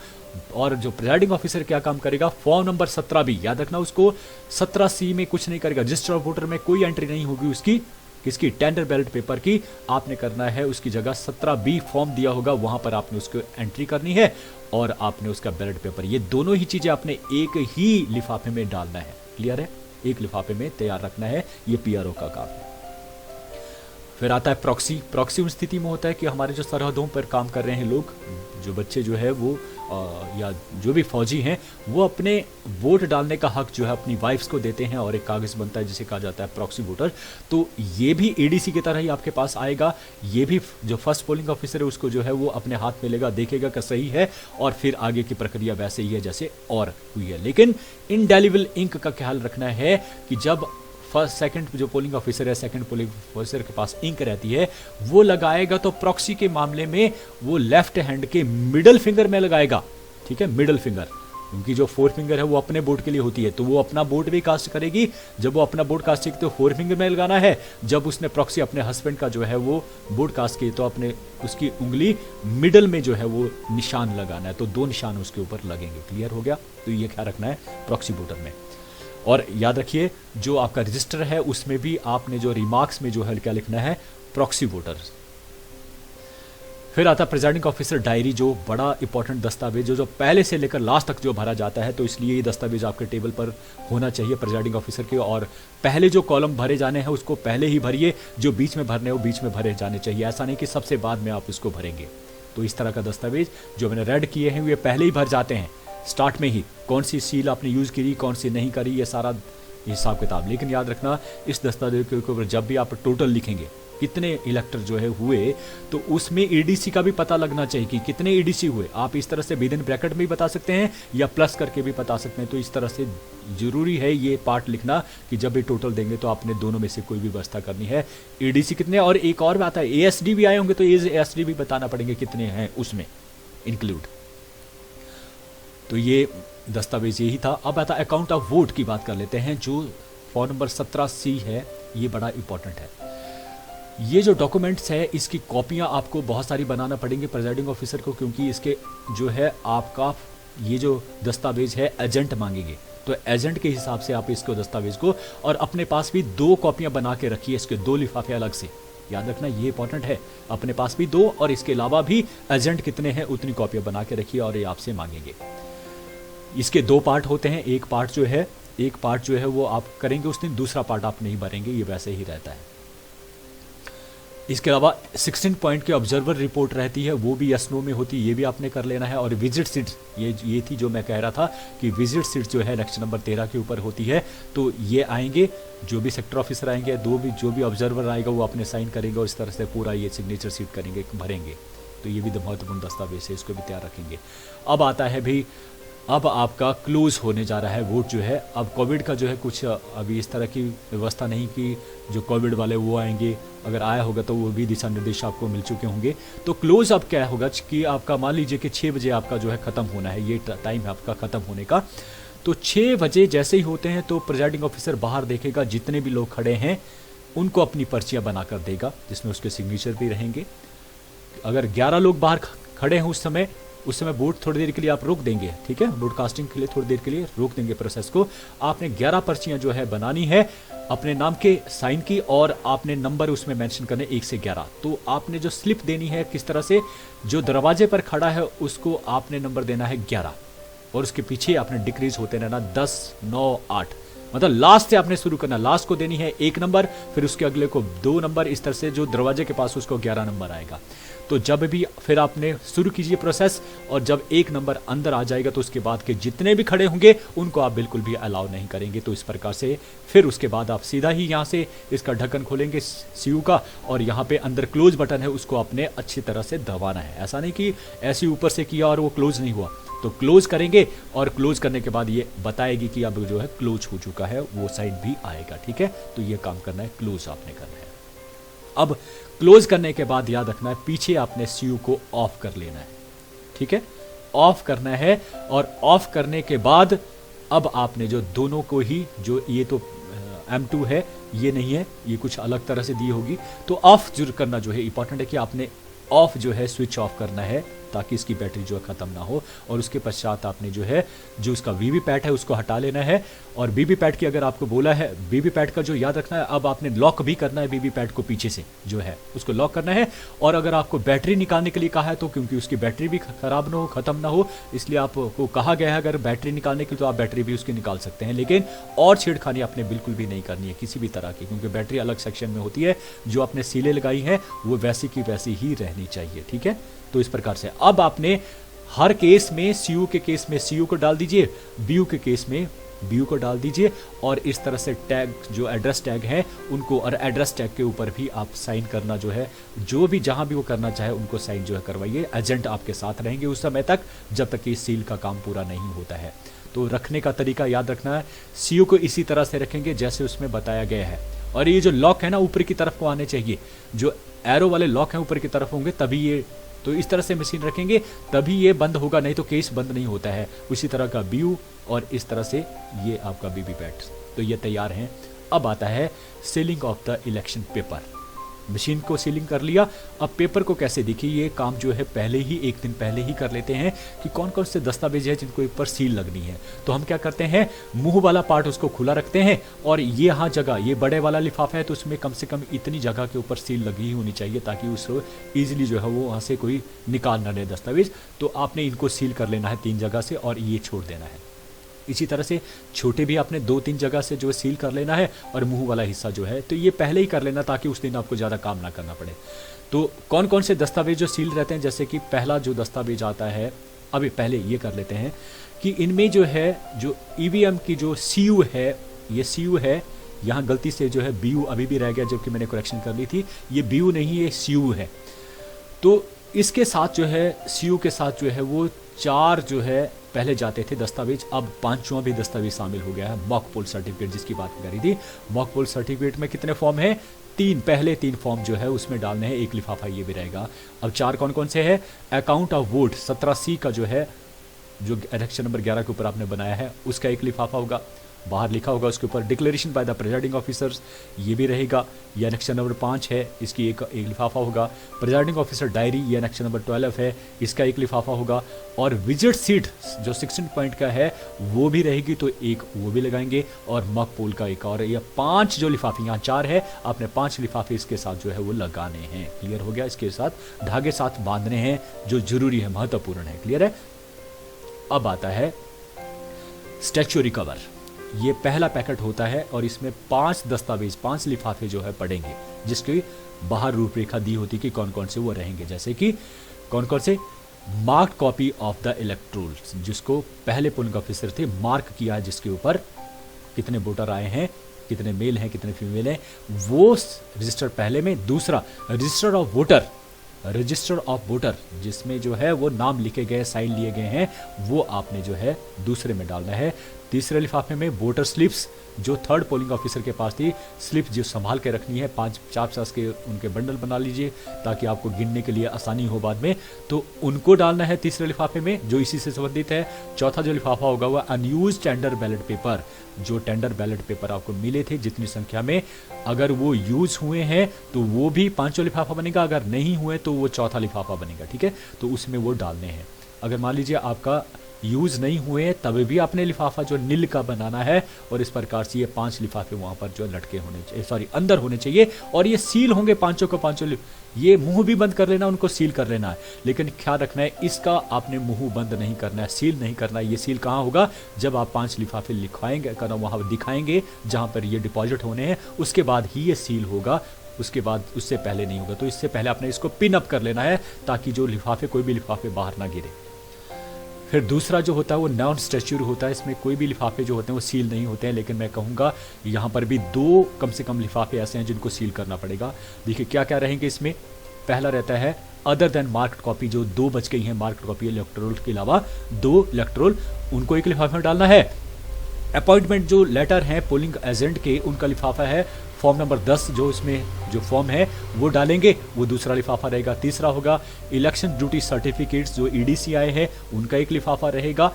और जो प्रिजाइडिंग ऑफिसर क्या काम करेगा, फॉर्म नंबर 17 भी याद रखना, उसको 17C में कुछ नहीं करेगा, रजिस्टर ऑफ वोटर में कोई एंट्री नहीं होगी उसकी, किसकी, टेंडर बैलेट पेपर की। आपने करना है उसकी जगह 17B फॉर्म दिया होगा, वहां पर आपने उसको एंट्री करनी है और आपने उसका बैलेट पेपर, ये दोनों ही चीजें आपने एक ही लिफाफे में डालना है। क्लियर है? एक लिफाफे में तैयार रखना है, ये पीआरओ का काम है। फिर आता है प्रॉक्सी उस स्थिति में होता है कि हमारे जो सरहदों पर काम कर रहे हैं लोग, जो बच्चे जो है वो या जो भी फौजी हैं, वो अपने वोट डालने का हक जो है अपनी वाइफ्स को देते हैं और एक कागज़ बनता है जिसे कहा जाता है प्रॉक्सी वोटर। तो ये भी एडीसी की तरह ही आपके पास आएगा, ये भी जो फर्स्ट पोलिंग ऑफिसर है उसको जो है वो अपने हाथ में लेगा, देखेगा कि सही है, और फिर आगे की प्रक्रिया वैसे ही है जैसे और हुई है। लेकिन इंडेलिबल इंक का ख्याल रखना है कि जब फर्स्ट सेकंड जो पोलिंग ऑफिसर है, सेकंड पोलिंग ऑफिसर के पास इंक रहती है, वो लगाएगा तो प्रॉक्सी के मामले में वो लेफ्ट हैंड के मिडल फिंगर में लगाएगा। ठीक है? मिडल फिंगर, उनकी जो फोर फिंगर है वो अपने वोट के लिए होती है, तो वो अपना वोट भी कास्ट करेगी। जब वो अपना वोट कास्ट करेगी तो फोर फिंगर में लगाना है। जब उसने प्रॉक्सी अपने हस्बैंड का जो है वो वोट कास्ट की तो अपने उसकी उंगली मिडल में जो है वो निशान लगाना है, तो 2 निशान उसके ऊपर लगेंगे। क्लियर हो गया? तो ये क्या रखना है प्रॉक्सी वोटर में। और याद रखिए जो आपका रजिस्टर है उसमें भी आपने जो रिमार्क्स में जो है क्या लिखना है, प्रॉक्सी वोटर। फिर आता प्रिजाइडिंग ऑफिसर डायरी, जो बड़ा इंपॉर्टेंट दस्तावेज जो पहले से लेकर लास्ट तक जो भरा जाता है, तो इसलिए ये दस्तावेज आपके टेबल पर होना चाहिए प्रिजाइडिंग ऑफिसर के। और पहले जो कॉलम भरे जाने हैं उसको पहले ही भरिए, जो बीच में भरने हैं वो बीच में भरे जाने चाहिए, ऐसा नहीं कि सबसे बाद में आप उसको भरेंगे। तो इस तरह का दस्तावेज जो मैंने रेड किए हैं ये पहले ही भर जाते हैं स्टार्ट में ही, कौन सी सील आपने यूज़ करी, कौन सी नहीं करी, ये सारा हिसाब किताब। लेकिन याद रखना इस दस्तावेज के ऊपर जब भी आप टोटल लिखेंगे कितने इलेक्टर जो है हुए, तो उसमें एडीसी का भी पता लगना चाहिए कि कितने एडीसी हुए। आप इस तरह से विद इन ब्रैकेट में भी बता सकते हैं या प्लस करके भी बता सकते हैं। तो इस तरह से जरूरी है ये पार्ट लिखना कि जब भी टोटल देंगे तो आपने दोनों में से कोई भी व्यवस्था करनी है, एडीसी कितने। और एक और बात है, एएसडी भी आए होंगे तो एएसडी भी बताना पड़ेंगे कितने हैं उसमें इंक्लूड। तो ये दस्तावेज यही था। अब आता अकाउंट ऑफ वोट की बात कर लेते हैं, जो फॉर्म नंबर 17C है, ये बड़ा इंपॉर्टेंट है। ये जो डॉक्यूमेंट्स है इसकी कॉपियां आपको बहुत सारी बनाना पड़ेंगी प्रिजाइडिंग ऑफिसर को, क्योंकि इसके जो है आपका ये जो दस्तावेज है एजेंट मांगेंगे, तो एजेंट के हिसाब से आप इसको दस्तावेज को, और अपने पास भी 2 कॉपियां बना के रखिए, इसके 2 लिफाफे अलग से, याद रखना ये इंपॉर्टेंट है। अपने पास भी 2 और इसके अलावा भी एजेंट कितने हैं उतनी कॉपियां बना के रखिए और ये आपसे मांगेंगे। इसके 2 पार्ट होते हैं, एक पार्ट जो है वो आप करेंगे उस दिन, दूसरा पार्ट आप नहीं भरेंगे, ये वैसे ही रहता है। इसके अलावा 16 पॉइंट की ऑब्जर्वर रिपोर्ट रहती है, वो भी यस नो में होती है, ये भी आपने कर लेना है। और विजिट सीट, ये थी जो मैं कह रहा था कि विजिट सीट जो है नेक्स्ट नंबर 13 के ऊपर होती है। तो ये आएंगे, जो भी सेक्टर ऑफिसर आएंगे, जो भी ऑब्जर्वर आएगा वो अपने साइन करेंगे और इस तरह से पूरा ये सिग्नेचर सीट करेंगे, भरेंगे। तो ये भी महत्वपूर्ण दस्तावेज है, इसको भी तैयार रखेंगे। अब आता है भी, अब आपका क्लोज होने जा रहा है वोट जो है। अब कोविड का जो है कुछ अभी इस तरह की व्यवस्था नहीं कि जो कोविड वाले वो आएंगे, अगर आया होगा तो वो भी दिशा निर्देश आपको मिल चुके होंगे। तो क्लोज अब क्या होगा कि आपका मान लीजिए कि 6 बजे आपका जो है ख़त्म होना है, ये टाइम है आपका ख़त्म होने का। तो 6 बजे जैसे ही होते हैं तो प्रिजाइडिंग ऑफिसर बाहर देखेगा, जितने भी लोग खड़े हैं उनको अपनी पर्चियाँ बना कर देगा, जिसमें उसके सिग्नेचर भी रहेंगे। अगर 11 लोग बाहर खड़े हैं उस समय वोट थोड़ी देर के लिए आप रोक देंगे, ठीक है, ब्रॉडकास्टिंग के लिए थोड़ी देर के लिए रोक देंगे प्रोसेस को। आपने 11 पर्चियां जो है बनानी है अपने नाम के साइन की, और आपने नंबर उसमें मेंशन करने 1 से 11। तो आपने जो स्लिप देनी है किस तरह से, जो दरवाजे पर खड़ा है उसको आपने नंबर देना है 11, और उसके पीछे आपने डिक्रीज होते रहना 10, 9, 8, मतलब लास्ट से आपने शुरू करना। लास्ट को देनी है 1 नंबर, फिर उसके अगले को 2 नंबर, इस तरह से जो दरवाजे के पास उसको 11 नंबर आएगा। तो जब भी फिर आपने शुरू कीजिए प्रोसेस, और जब 1 नंबर अंदर आ जाएगा तो उसके बाद के जितने भी खड़े होंगे उनको आप बिल्कुल भी अलाउ नहीं करेंगे। तो इस प्रकार से फिर उसके बाद आप सीधा ही यहाँ से इसका ढक्कन खोलेंगे सीयू का, और यहाँ पे अंदर क्लोज बटन है उसको आपने अच्छी तरह से दबाना है। ऐसा नहीं कि ऐसे ऊपर से किया और वो क्लोज नहीं हुआ, तो क्लोज करेंगे और क्लोज करने के बाद ये बताएगी कि अब जो है क्लोज हो चुका है, वो साइड भी आएगा, ठीक है। तो ये काम करना है, क्लोज आपने करना है। अब क्लोज करने के बाद याद रखना है पीछे आपने सीयू को ऑफ कर लेना है, ठीक है, ऑफ करना है। और ऑफ करने के बाद अब आपने जो दोनों को ही, जो ये तो M2 है, ये नहीं है, ये कुछ अलग तरह से दी होगी, तो ऑफ जरूर करना जो है इंपॉर्टेंट है कि आपने ऑफ जो है स्विच ऑफ करना है ताकि इसकी बैटरी जो है ख़त्म ना हो। और उसके पश्चात आपने जो है जो उसका वीवीपैट है उसको हटा लेना है। और वीवीपैट की अगर आपको बोला है, वीवीपैट का जो याद रखना है, अब आपने लॉक भी करना है वीवीपैट को, पीछे से जो है उसको लॉक करना है। और अगर आपको बैटरी निकालने के लिए कहा है तो क्योंकि उसकी बैटरी भी ख़राब ना हो, ख़त्म ना हो, इसलिए आपको कहा गया है अगर बैटरी निकालने की तो आप बैटरी भी उसकी निकाल सकते हैं। लेकिन और छेड़खानी आपने बिल्कुल भी नहीं करनी है किसी भी तरह की, क्योंकि बैटरी अलग सेक्शन में होती है। जो आपने सीलें लगाई हैं वो वैसी की वैसी ही रहनी चाहिए, ठीक है। तो इस प्रकार से अब आपने हर केस में, सीयू के केस में सीयू को डाल दीजिए, बीयू के केस में बीयू को डाल दीजिए। और इस तरह से टैग, जो एड्रेस टैग है उनको, और एड्रेस टैग के ऊपर भी आप साइन करना जो है, जो भी जहां भी वो करना चाहे उनको साइन जो है करवाइए। एजेंट आपके साथ रहेंगे उस समय तक जब तक कि सील का काम पूरा नहीं होता है। तो रखने का तरीका याद रखना है, सीयू को इसी तरह से रखेंगे जैसे उसमें बताया गया है। और ये जो लॉक है ना ऊपर की तरफ को आने चाहिए, जो एरो वाले लॉक हैं ऊपर की तरफ होंगे तभी ये, तो इस तरह से मशीन रखेंगे तभी ये बंद होगा, नहीं तो केस बंद नहीं होता है। उसी तरह का बीयू और इस तरह से ये आपका वीवीपैट, तो ये तैयार हैं। अब आता है ceiling of the election paper. Machine को सीलिंग कर लिया, अब पेपर को कैसे, देखिए ये काम जो है पहले ही, 1 दिन पहले ही कर लेते हैं कि कौन कौन से दस्तावेज है जिनको ऊपर सील लगनी है। तो हम क्या करते हैं, मुंह वाला पार्ट उसको खुला रखते हैं, और ये यहाँ जगह, ये बड़े वाला लिफाफा है तो उसमें कम से कम इतनी जगह के ऊपर सील लगी ही होनी चाहिए ताकि उसको ईजिली जो है वो वहाँ से कोई निकाल ना ले दस्तावेज। तो आपने इनको सील कर लेना है 3 जगह से और ये छोड़ देना है। इसी तरह से छोटे भी आपने 2-3 जगह से जो सील कर लेना है, और मुंह वाला हिस्सा जो है तो ये पहले ही कर लेना ताकि उस दिन आपको ज़्यादा काम ना करना पड़े। तो कौन कौन से दस्तावेज जो सील रहते हैं, जैसे कि पहला जो दस्तावेज आता है, अभी पहले ये कर लेते हैं कि इनमें जो है, जो ईवीएम की जो सीयू है, ये सीयू है, यहाँ गलती से जो है बीयू अभी भी रह गया जबकि मैंने करेक्शन कर ली थी, ये बीयू नहीं है, सीयू है। तो इसके साथ जो है, सीयू के साथ जो है वो 4 जो है पहले जाते थे दस्तावेज, अब 5वां भी दस्तावेज शामिल हो गया है, मॉक पोल सर्टिफिकेट जिसकी बात करी थी। मॉक पोल सर्टिफिकेट में कितने फॉर्म है, 3, पहले 3 फॉर्म जो है उसमें डालने हैं, 1 लिफाफा ये भी रहेगा। अब 4 कौन कौन से है, अकाउंट ऑफ वोट 17C का जो है, जो इलेक्शन नंबर 11 के ऊपर आपने बनाया है उसका 1 लिफाफा होगा, बाहर लिखा होगा उसके ऊपर declaration bye the presiding officers, ये भी रहेगा। यह एनेक्शन नंबर 5 है, इसकी एक लिफाफा होगा। प्रिजाइडिंग ऑफिसर डायरी, ये एनेक्शन नंबर 12 है, इसका 1 लिफाफा होगा। और विजिट सीट जो 16 पॉइंट का है वो भी रहेगी, तो एक वो भी लगाएंगे, और मक पोल का एक और। ये 5 जो लिफाफे, यहाँ 4 है, आपने 5 लिफाफे इसके साथ जो है वो लगाने हैं। क्लियर हो गया? इसके साथ धागे साथ बांधने हैं, जो जरूरी है, महत्वपूर्ण है। क्लियर है? अब आता है स्टैच्यूरी कवर। ये पहला पैकेट होता है और इसमें 5 दस्तावेज, 5 लिफाफे जो है पड़ेंगे, जिसकी बाहर रूपरेखा दी होती कि कौन कौन से वो रहेंगे। जैसे कि कौन कौन से? मार्क्ड कॉपी ऑफ द इलेक्ट्रोल्स, जिसको पहले पोलिंग ऑफिसर थे मार्क किया है, जिसके ऊपर कितने वोटर आए हैं, कितने मेल हैं, कितने फीमेल हैं, वो रजिस्टर पहले में। दूसरा register of voter, register of voter जिसमें जो है वो नाम लिखे गए, साइन लिए गए हैं, वो आपने जो है दूसरे में डालना है। तीसरे लिफाफे में वोटर स्लिप्स, जो थर्ड पोलिंग ऑफिसर के पास थी, स्लिप जो संभाल के रखनी है, 5-5 के उनके बंडल बना लीजिए ताकि आपको गिनने के लिए आसानी हो बाद में, तो उनको डालना है तीसरे लिफाफे में, जो इसी से संबंधित है। चौथा जो लिफाफा होगा वह अनयूज टेंडर बैलेट पेपर, जो टेंडर बैलेट पेपर आपको मिले थे जितनी संख्या में, अगर वो यूज हुए हैं तो वो भी 5वां लिफाफा बनेगा, अगर नहीं हुए तो वो चौथा लिफाफा बनेगा। ठीक है, तो उसमें वो डालने हैं। अगर मान लीजिए आपका यूज़ नहीं हुए तभी भी आपने लिफाफा जो नील का बनाना है, और इस प्रकार से ये 5 लिफाफे वहाँ पर जो लटके होने चाहिए, सॉरी अंदर होने चाहिए, और ये सील होंगे पांचों को पांचों। ये मुंह भी बंद कर लेना, उनको सील कर लेना है, लेकिन ख्याल रखना है इसका आपने मुंह बंद नहीं करना है, सील नहीं करना है। ये सील कहाँ होगा? जब आप 5 लिफाफे लिखवाएंगे, वहाँ दिखाएंगे जहाँ पर ये डिपॉजिट होने हैं, उसके बाद ही ये सील होगा, उसके बाद उससे पहले नहीं होगा। तो इससे पहले आपने इसको पिन अप कर लेना है ताकि जो लिफाफे, कोई भी लिफाफे बाहर ना गिरे। फिर दूसरा जो होता है वो नॉन स्टैच्यूरी होता है, इसमें कोई भी लिफाफे जो होते हैं वो सील नहीं होते हैं, लेकिन मैं कहूँगा यहाँ पर भी 2 कम से कम लिफाफे ऐसे हैं जिनको सील करना पड़ेगा। देखिए क्या क्या रहेंगे इसमें। पहला रहता है अदर देन मार्क्ड कॉपी, जो 2 बच गई हैं मार्क्ड कॉपी इलेक्टोरल के अलावा 2 इलेक्टोरल, उनको एक लिफाफे में डालना है। अपॉइंटमेंट जो लेटर हैं पोलिंग एजेंट के, उनका लिफाफा है फॉर्म नंबर 10, जो इसमें जो फॉर्म है वो डालेंगे, वो दूसरा लिफाफा रहेगा। तीसरा होगा इलेक्शन ड्यूटी सर्टिफिकेट्स, जो ईडीसी आए हैं उनका एक लिफाफा रहेगा।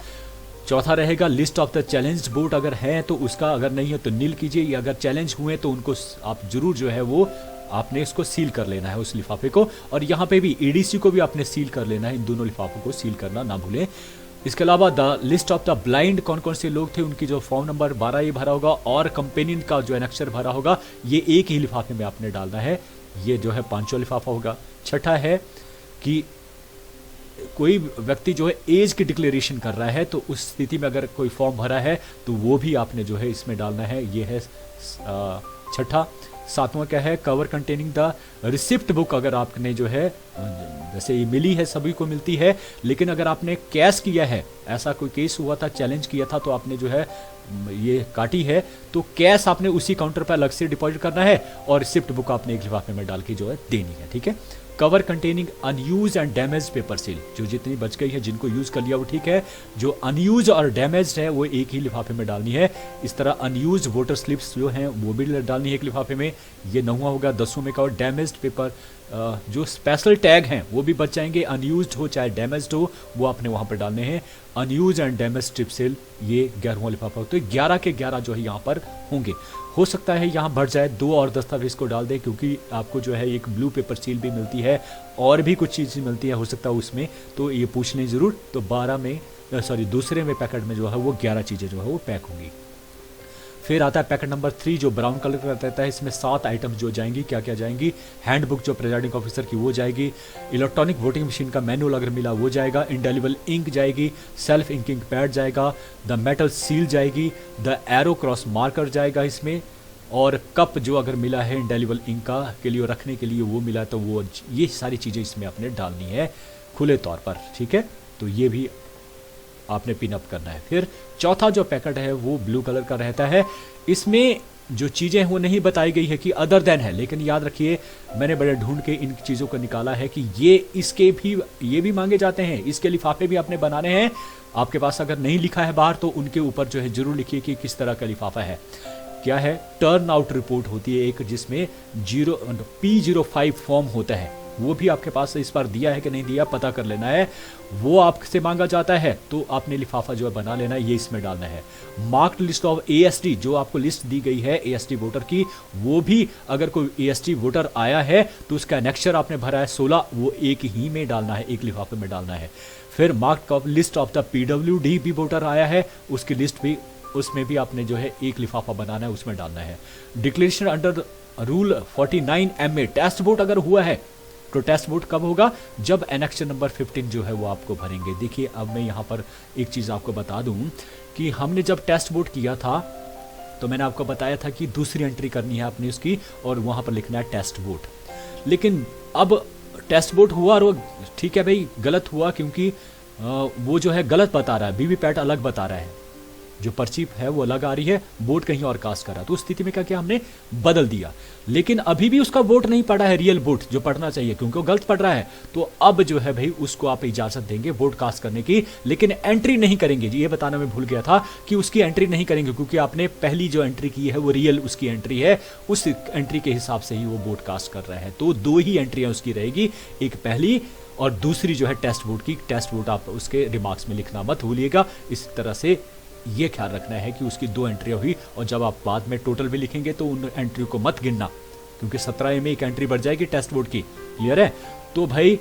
चौथा रहेगा list of the challenge vote, अगर है तो उसका, अगर नहीं है तो नील कीजिए, या अगर चैलेंज हुए तो उनको आप जरूर जो है वो आपने इसको सील कर लेना है उस लिफाफे को। और यहाँ पे भी ईडीसी को भी आपने सील कर लेना है, इन दोनों लिफाफों को सील करना ना भूलें। इसके अलावा the list of the blind, कौन कौन से लोग थे, उनकी जो फॉर्म नंबर 12 ये भरा होगा, और कंपेनियन का जो एनेक्चर भरा होगा, ये एक ही लिफाफे में आपने डालना है। ये जो है 5वां लिफाफा होगा। छठा है कि कोई व्यक्ति जो है एज की डिक्लेरेशन कर रहा है, तो उस स्थिति में अगर कोई फॉर्म भरा है तो वो भी आपने जो है इसमें डालना है। ये है छठा। 7वां क्या है? Cover containing the receipt book, अगर आपने जो है, जैसे ये मिली है, सभी को मिलती है, लेकिन अगर आपने कैश किया है, ऐसा कोई केस हुआ था, चैलेंज किया था, तो आपने जो है ये काटी है, तो कैश आपने उसी काउंटर पर अलग से डिपॉजिट करना है, और रिसिप्ट बुक आपने एक लिफाफे में डाल के जो है देनी है। ठीक है। Cover containing unused and damage paper seal, जो जितनी बच गई है, जिनको यूज कर लिया वो ठीक है, जो अनयूज और डैमेज है वो एक ही लिफाफे में डालनी है। इस तरह अनयूज वोटर स्लिप्स जो हैं वो भी डालनी है एक लिफाफे में। ये 9वां होगा। 10वां में का और डैमेज्ड पेपर, जो स्पेशल टैग हैं वो भी बच जाएंगे, अनयूज्ड हो चाहे डैमेज्ड हो, वो आपने वहाँ पर डालने हैं। Unused and damage strip seal, ये 11वां लिफाफा। तो 11 के 11 जो है यहाँ पर होंगे। हो सकता है यहाँ बढ़ जाए, 2 और दस्तावेज को डाल दें, क्योंकि आपको जो है एक ब्लू पेपर सील भी मिलती है, और भी कुछ चीज़ें मिलती है, हो सकता है उसमें, तो ये पूछ लें ज़रूर। तो 12 में, सॉरी दूसरे में पैकेट में जो है वो 11 चीज़ें जो है वो पैक होंगी। फिर आता है पैकेट नंबर 3, जो ब्राउन कलर का रहता है। इसमें 7 आइटम्स जो जाएंगी, क्या क्या जाएंगी? हैंडबुक जो प्रिजाइडिंग ऑफिसर की वो जाएगी, इलेक्ट्रॉनिक वोटिंग मशीन का मैनुअल अगर मिला वो जाएगा, इंडेलिबल इंक जाएगी, सेल्फ इंकिंग पैड जाएगा, द मेटल सील जाएगी, द एरो क्रॉस मार्कर जाएगा इसमें, और कप जो अगर मिला है इंडेलिबल इंक का के लिए रखने के लिए वो मिला, तो वो, ये सारी चीज़ें इसमें आपने डालनी है खुले तौर पर। ठीक है, तो ये भी आपने पिन अप करना है। फिर चौथा जो पैकेट है वो ब्लू कलर का रहता है। इसमें जो चीज़ें वो नहीं बताई गई है कि अदर देन है, लेकिन याद रखिए मैंने बड़े ढूंढ के इन चीज़ों को निकाला है कि ये भी मांगे जाते हैं, इसके लिफाफे भी आपने बनाने हैं। आपके पास अगर नहीं लिखा है बाहर तो उनके ऊपर जो है जरूर लिखिए कि किस तरह का लिफाफा है। क्या है? टर्न आउट रिपोर्ट होती है एक, जिसमें P05 फॉर्म होता है, वो भी आपके पास इस बार दिया है कि नहीं दिया पता कर लेना है। वो आपसे मांगा जाता है तो आपने लिफाफा जो है बना लेना है, ये इसमें डालना है। मार्क्ड लिस्ट ऑफ ASD, जो आपको लिस्ट दी गई है ASD वोटर की, वो भी अगर कोई ASD वोटर आया है तो उसका एनेक्चर आपने भरा है 16, वो एक ही में डालना है, एक लिफाफे में डालना है। फिर mark list of the PWD भी वोटर आया है, उसकी लिस्ट भी, उसमें भी आपने जो है एक लिफाफा बनाना है, उसमें डालना है। Declaration under rule 49 MA test vote अगर हुआ है तो टेस्ट वोट कब होगा, जब एनेक्शन नंबर 15 जो है वो आपको भरेंगे। देखिए अब मैं यहाँ पर एक चीज़ आपको बता दूं कि हमने जब टेस्ट वोट किया था तो मैंने आपको बताया था कि दूसरी एंट्री करनी है अपनी उसकी, और वहाँ पर लिखना है टेस्ट वोट। लेकिन अब टेस्ट वोट हुआ और वो ठीक है भाई गलत हुआ, क्योंकि वो जो है गलत बता रहा है, वीवीपैट अलग बता रहा है, जो पर्ची है वो अलग आ रही है, वोट कहीं और कास्ट कर रहा है। तो उस स्थिति में क्या किया हमने, बदल दिया। लेकिन अभी भी उसका वोट नहीं पड़ा है, रियल वोट जो पढ़ना चाहिए, क्योंकि वो गलत पढ़ रहा है। तो अब जो है भाई उसको आप इजाजत देंगे वोट कास्ट करने की, लेकिन एंट्री नहीं करेंगे। ये बताना मैं भूल गया था कि उसकी एंट्री नहीं करेंगे, क्योंकि आपने पहली जो एंट्री की है वो रियल उसकी एंट्री है, उस एंट्री के हिसाब से ही वो वोट कास्ट कर रहा है। तो 2 ही एंट्रियां उसकी रहेगी, एक पहली और दूसरी जो है टेस्ट वोट की। टेस्ट वोट आप उसके रिमार्क्स में लिखना मत भूलिएगा। इस तरह से ये ख्याल रखना है कि उसकी 2 एंट्रियां हुई, और जब आप बाद में टोटल भी लिखेंगे तो उन एंट्रियों को मत गिनना, क्योंकि 17 में एक एंट्री बढ़ जाएगी टेस्ट वोट की। क्लियर है? तो भाई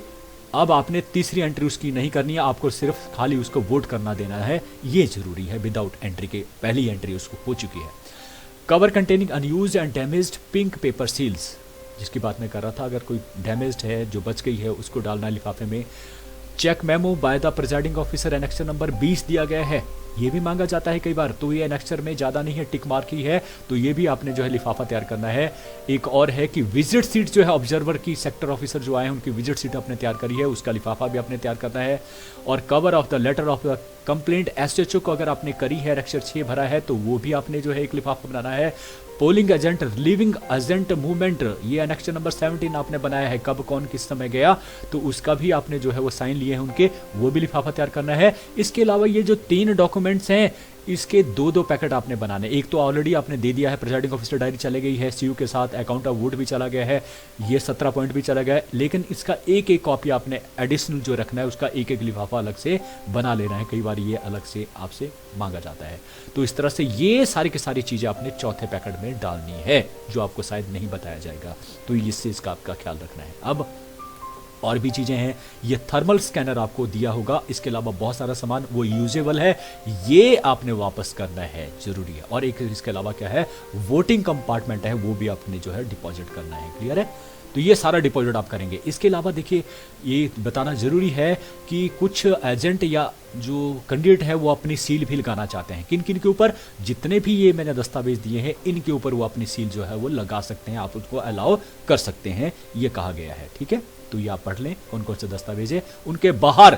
अब आपने तीसरी एंट्री उसकी नहीं करनी है, आपको सिर्फ खाली उसको वोट करना देना है, ये जरूरी है। विदाउट एंट्री के पहली एंट्री उसको हो चुकी है। Cover containing unused and damaged pink paper seals, जिसकी बात मैं कर रहा था, अगर कोई डैमेज्ड है जो बच गई है उसको डालना है लिफाफे में। Check memo by the presiding officer annexure number 20 दिया गया है, ये भी मांगा जाता है कई बार। तो ये एनेक्चर में ज़्यादा नहीं है, टिक मार्क ही है, तो ये भी आपने जो है लिफाफा तैयार करना है। एक और है कि विजिट सीट जो है ऑब्जर्वर की, सेक्टर ऑफिसर जो आए हैं उनकी विजिट सीट आपने तैयार करी है, उसका लिफाफा भी आपने तैयार करना है। और cover of the letter of the complaint SHO को अगर आपने करी है, एनेक्चर 6 भरा है, तो वो भी आपने जो है एक लिफाफा बनाना है। Polling agent relieving agent movement, ये एनेक्शन नंबर 17 आपने बनाया है, कब कौन किस समय गया, तो उसका भी आपने जो है वो साइन लिए हैं उनके, वो भी लिफाफा तैयार करना है। इसके अलावा ये जो 3 डॉक्यूमेंट्स हैं इसके 2-2 पैकेट आपने बनाने। एक तो ऑलरेडी आपने दे दिया है, प्रेजाइडिंग ऑफिसर डायरी चले गई है, CU के साथ अकाउंट ऑफ वोट भी चला गया है, ये 17 पॉइंट भी चला गया है, लेकिन इसका एक कॉपी आपने एडिशनल जो रखना है, उसका एक लिफाफा अलग से बना लेना है। कई बार ये अलग से आपसे मांगा जाता है। तो इस तरह से ये सारी की सारी चीज़ें आपने चौथे पैकेट में डालनी है, जो आपको शायद नहीं बताया जाएगा, तो इससे इसका आपका ख्याल रखना है। अब और भी चीज़ें हैं, ये थर्मल स्कैनर आपको दिया होगा, इसके अलावा बहुत सारा सामान वो यूजेबल है, ये आपने वापस करना है, जरूरी है। और एक इसके अलावा क्या है, वोटिंग कंपार्टमेंट है, वो भी आपने जो है डिपॉजिट करना है। क्लियर है? तो ये सारा डिपॉजिट आप करेंगे। इसके अलावा देखिए ये बताना ज़रूरी है कि कुछ एजेंट या जो कैंडिडेट है वो अपनी सील भी लगाना चाहते हैं। किन किन के ऊपर, जितने भी ये मैंने दस्तावेज दिए हैं इनके ऊपर वो अपनी सील जो है वो लगा सकते हैं, आप उसको अलाउ कर सकते हैं, ये कहा गया है। ठीक है, तो ये आप पढ़ लें कौन कौन से दस्तावेज है। उनके बाहर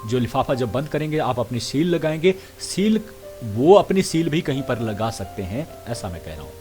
जो लिफाफा जब बंद करेंगे आप अपनी सील लगाएंगे, सील वो अपनी सील भी कहीं पर लगा सकते हैं, ऐसा मैं कह रहा हूँ।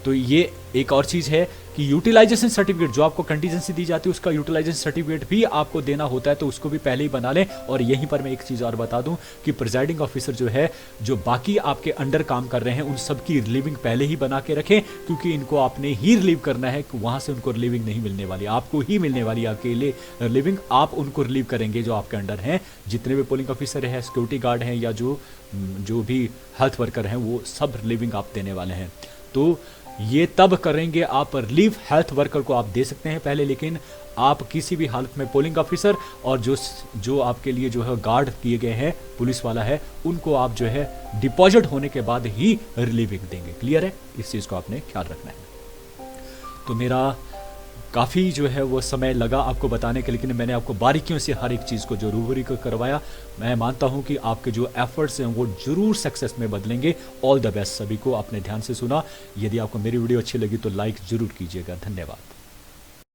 तो ये एक और चीज़ है कि यूटिलाइजेशन सर्टिफिकेट जो आपको कंटीजेंसी दी जाती है उसका यूटिलाइजेशन सर्टिफिकेट भी आपको देना होता है, तो उसको भी पहले ही बना लें। और यहीं पर मैं एक चीज़ और बता दूं कि प्रिजाइडिंग ऑफिसर जो है, जो बाकी आपके अंडर काम कर रहे हैं, उन सब की रिलीविंग पहले ही बना के रखें, क्योंकि इनको आपने ही रिलीव करना है, वहाँ से उनको रिलीविंग नहीं मिलने वाली, आपको ही मिलने वाली अकेले रिलीविंग। आप उनको रिलीव करेंगे जो आपके अंडर हैं, जितने भी पोलिंग ऑफिसर हैं, सिक्योरिटी गार्ड हैं, या जो भी हेल्थ वर्कर हैं, वो सब रिलीविंग आप देने वाले हैं। तो ये तब करेंगे आप, रिलीफ हेल्थ वर्कर को आप दे सकते हैं पहले, लेकिन आप किसी भी हालत में पोलिंग ऑफिसर और जो आपके लिए जो है गार्ड किए गए हैं, पुलिस वाला है, उनको आप जो है डिपॉजिट होने के बाद ही रिलीविंग देंगे। क्लियर है? इस चीज़ को आपने ख्याल रखना है। तो मेरा काफ़ी जो है वो समय लगा आपको बताने के, लेकिन मैंने आपको बारीकियों से हर एक चीज़ को जो रूबरी को करवाया। मैं मानता हूं कि आपके जो एफर्ट्स हैं वो जरूर सक्सेस में बदलेंगे। ऑल द बेस्ट सभी को। आपने ध्यान से सुना। यदि आपको मेरी वीडियो अच्छी लगी तो लाइक जरूर कीजिएगा। धन्यवाद।